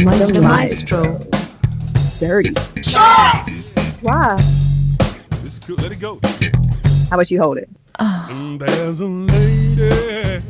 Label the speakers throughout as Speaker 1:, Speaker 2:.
Speaker 1: The Maestro.
Speaker 2: Dirty.
Speaker 3: Shots!
Speaker 2: Why?
Speaker 3: This is cool. Let it go.
Speaker 2: How about you hold it?
Speaker 3: There's a lady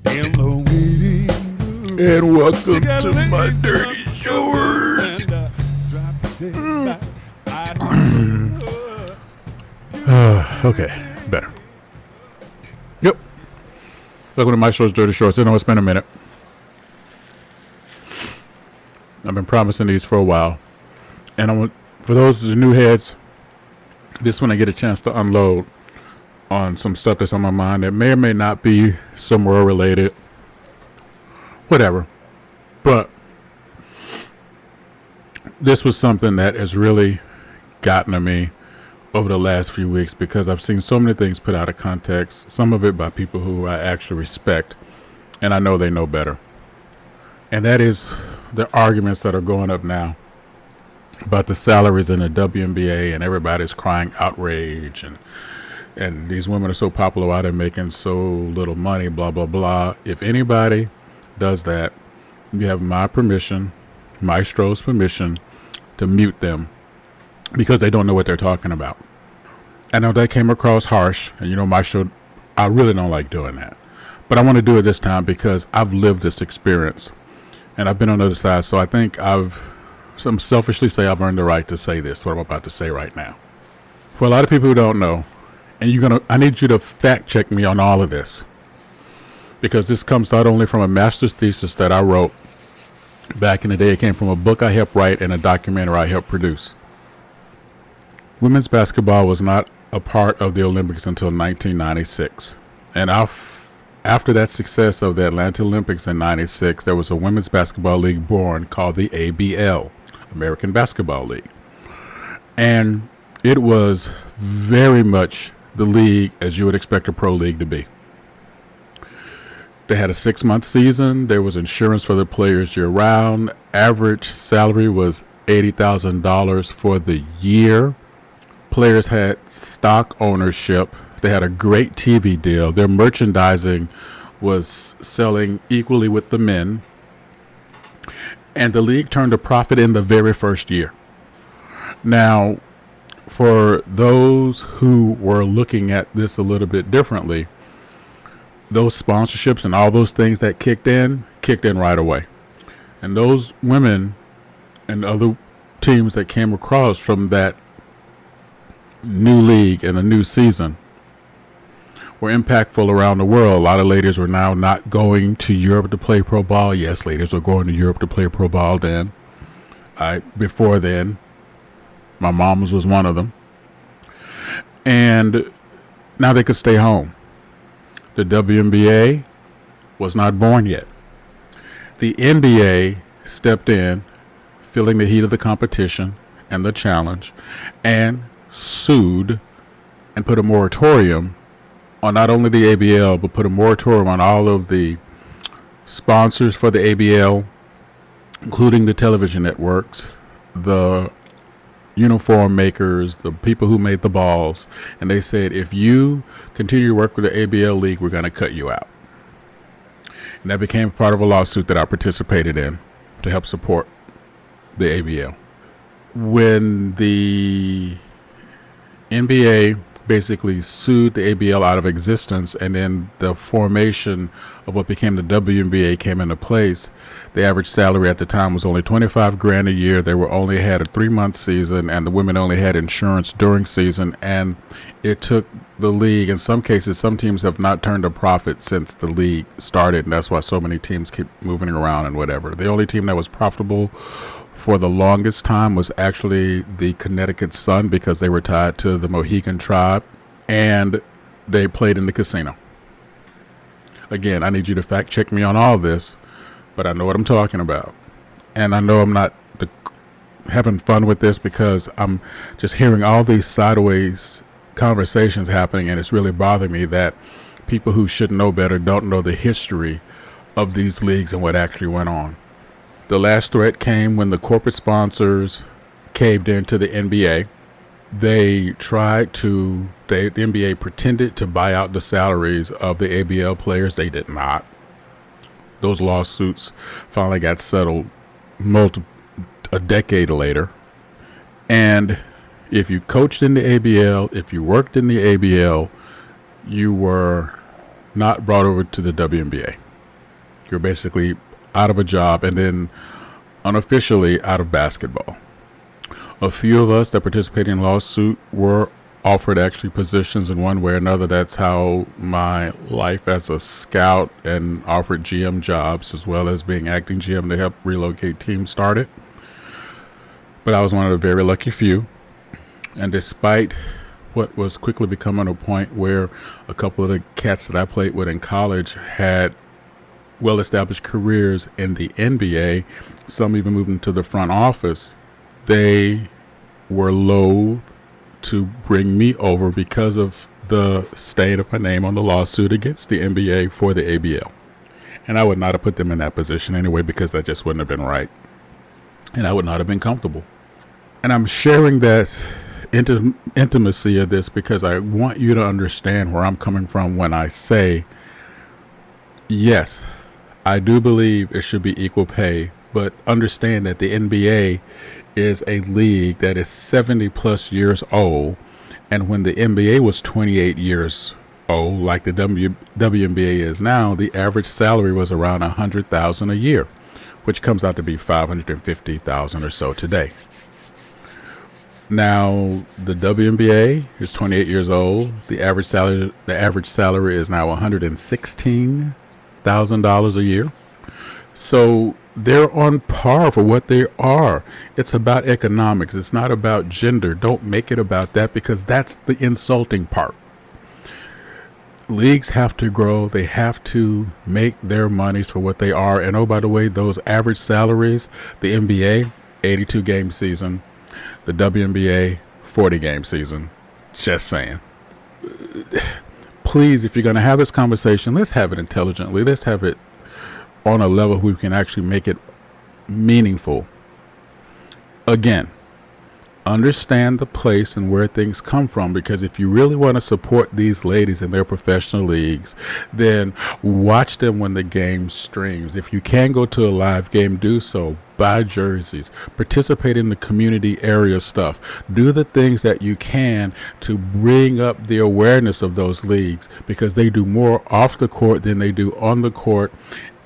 Speaker 3: in the waiting room.
Speaker 4: And welcome to my dirty showers. Okay, better. Yep. Welcome to Maestro's Dirty Shorts. I know it's been a minute. I've been promising these for a while. And for those new heads, this is when I get a chance to unload on some stuff that's on my mind that may or may not be SimWorld related. Whatever. But this was something that has really gotten to me over the last few weeks because I've seen so many things put out of context, some of it by people who I actually respect, and I know they know better. And that is the arguments that are going up now about the salaries in the WNBA, and everybody's crying outrage, and these women are so popular, why they're making so little money, blah, blah, blah. If anybody does that, you have my permission, Maestro's permission, to mute them because they don't know what they're talking about. I know that came across harsh, and Maestro, I really don't like doing that. But I want to do it this time because I've lived this experience, and I've been on the other side, so I think some selfishly say I've earned the right to say this, what I'm about to say right now. For a lot of people who don't know, and I need you to fact check me on all of this, because this comes not only from a master's thesis that I wrote back in the day, it came from a book I helped write and a documentary I helped produce. Women's basketball was not a part of the Olympics until 1996. And after that success of the Atlanta Olympics in 96, there was a women's basketball league born called the ABL, American Basketball League. And it was very much the league as you would expect a pro league to be. They had a 6-month season. There was insurance for the players year round. Average salary was $80,000 for the year. Players had stock ownership. They had a great TV deal. Their merchandising was selling equally with the men. And the league turned a profit in the very first year. Now, for those who were looking at this a little bit differently, those sponsorships and all those things that kicked in right away. And those women and other teams that came across from that new league and a new season were impactful around the world. A lot of ladies were now not going to Europe to play pro ball. Yes, ladies were going to Europe to play pro ball then. Before then, my mom's was one of them. And now they could stay home. The WNBA was not born yet. The NBA stepped in, feeling the heat of the competition and the challenge, and sued and put a moratorium on not only the ABL, but put a moratorium on all of the sponsors for the ABL, including the television networks, the uniform makers, the people who made the balls. And they said, if you continue to work with the ABL league, we're going to cut you out. And that became part of a lawsuit that I participated in to help support the ABL. When the NBA basically sued the ABL out of existence, and then the formation of what became the WNBA came into place, the average salary at the time was only $25,000 a year. They only had a 3-month season, and the women only had insurance during season. And it took the league, in some cases, some teams have not turned a profit since the league started, and that's why so many teams keep moving around and whatever. The only team that was profitable for the longest time was actually the Connecticut Sun, because they were tied to the Mohegan tribe and they played in the casino. Again, I need you to fact check me on all this, but I know what I'm talking about. And I know I'm not having fun with this because I'm just hearing all these sideways conversations happening, and it's really bothering me that people who should know better don't know the history of these leagues and what actually went on. The last threat came when the corporate sponsors caved into the NBA. The NBA pretended to buy out the salaries of the ABL players. They did not. Those lawsuits finally got settled a decade later. And if you coached in the ABL, if you worked in the ABL, you were not brought over to the WNBA. You're basically out of a job and then unofficially out of basketball. A few of us that participated in the lawsuit were offered actually positions in one way or another. That's how my life as a scout and offered GM jobs as well as being acting GM to help relocate teams started. But I was one of the very lucky few. And despite what was quickly becoming a point where a couple of the cats that I played with in college had well-established careers in the NBA, some even moved into the front office, they were loath to bring me over because of the stain of my name on the lawsuit against the NBA for the ABL. And I would not have put them in that position anyway because that just wouldn't have been right. And I would not have been comfortable. And I'm sharing that intimacy of this because I want you to understand where I'm coming from when I say, yes, I do believe it should be equal pay, but understand that the NBA is a league that is 70 plus years old. And when the NBA was 28 years old, like the WNBA is now, the average salary was around $100,000 a year, which comes out to be $550,000 or so today. Now, the WNBA is 28 years old. The average salary is now $116,000 a year. So they're on par for what they are. It's about economics. It's not about gender. Don't make it about that because that's the insulting part. Leagues have to grow. They have to make their monies for what they are. And oh, by the way, those average salaries, the NBA, 82 game season. The WNBA, 40 game season. Just saying. Please, if you're going to have this conversation, let's have it intelligently. Let's have it on a level where we can actually make it meaningful. Again, understand the place and where things come from, because if you really want to support these ladies in their professional leagues, then watch them when the game streams. If you can go to a live game, do so. Buy jerseys, participate in the community area stuff, do the things that you can to bring up the awareness of those leagues, because they do more off the court than they do on the court,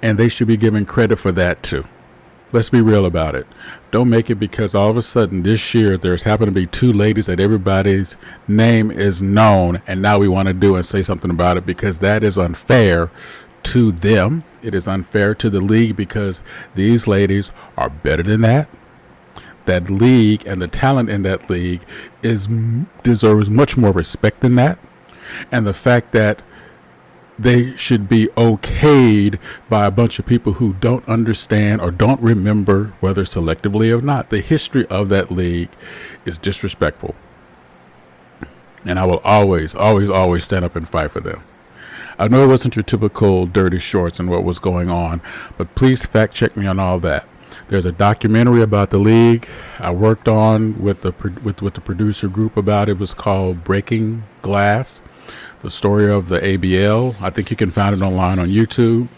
Speaker 4: and they should be given credit for that too. Let's be real about it. Don't make it because all of a sudden this year there's happened to be two ladies that everybody's name is known, and now we want to do and say something about it, because that is unfair to them. It is unfair to the league because these ladies are better than that. That league and the talent in that league deserves much more respect than that. And the fact that they should be okayed by a bunch of people who don't understand or don't remember, whether selectively or not, the history of that league is disrespectful. And I will always, always, always stand up and fight for them. I know it wasn't your typical dirty shorts and what was going on, but please fact check me on all that. There's a documentary about the league I worked on with the producer group about it. It was called Breaking Glass, the story of the ABL. I think you can find it online on YouTube.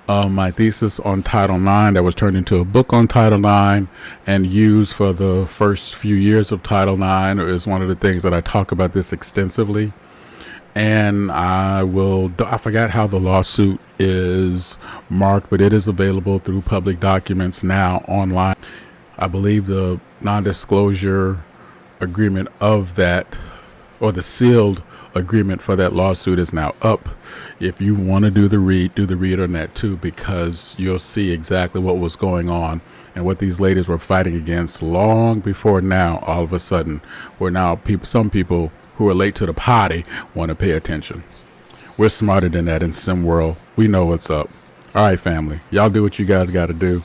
Speaker 4: My thesis on Title IX that was turned into a book on Title IX and used for the first few years of Title IX is one of the things that I talk about this extensively. And I forgot how the lawsuit is marked, but it is available through public documents now online. I believe the non-disclosure agreement of that, or the sealed agreement for that lawsuit, is now up. If you want to do the read on that too, because you'll see exactly what was going on and what these ladies were fighting against long before now. All of a sudden, where now some people who are late to the party want to pay attention. We're smarter than that in SimWorld. We know what's up. All right, family, y'all do what you guys got to do.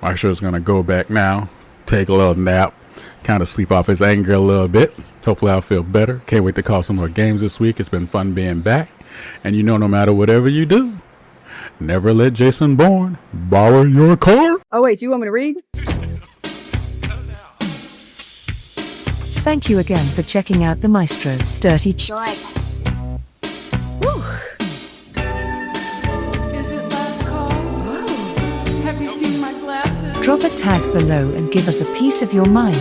Speaker 4: Maestro's going to go back now, take a little nap, kind of sleep off his anger a little bit. Hopefully I'll feel better. Can't wait to call some more games this week. It's been fun being back. And no matter whatever you do, never let Jason Bourne borrow your car.
Speaker 2: Oh, wait, you want me to read?
Speaker 1: Thank you again for checking out the Maestro's Dirty
Speaker 5: Shorts.
Speaker 6: Is it last call? Oh. Have you seen my glasses?
Speaker 1: Drop a tag below and give us a piece of your mind.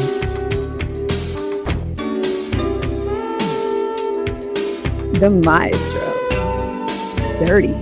Speaker 2: The Maestro. Durty.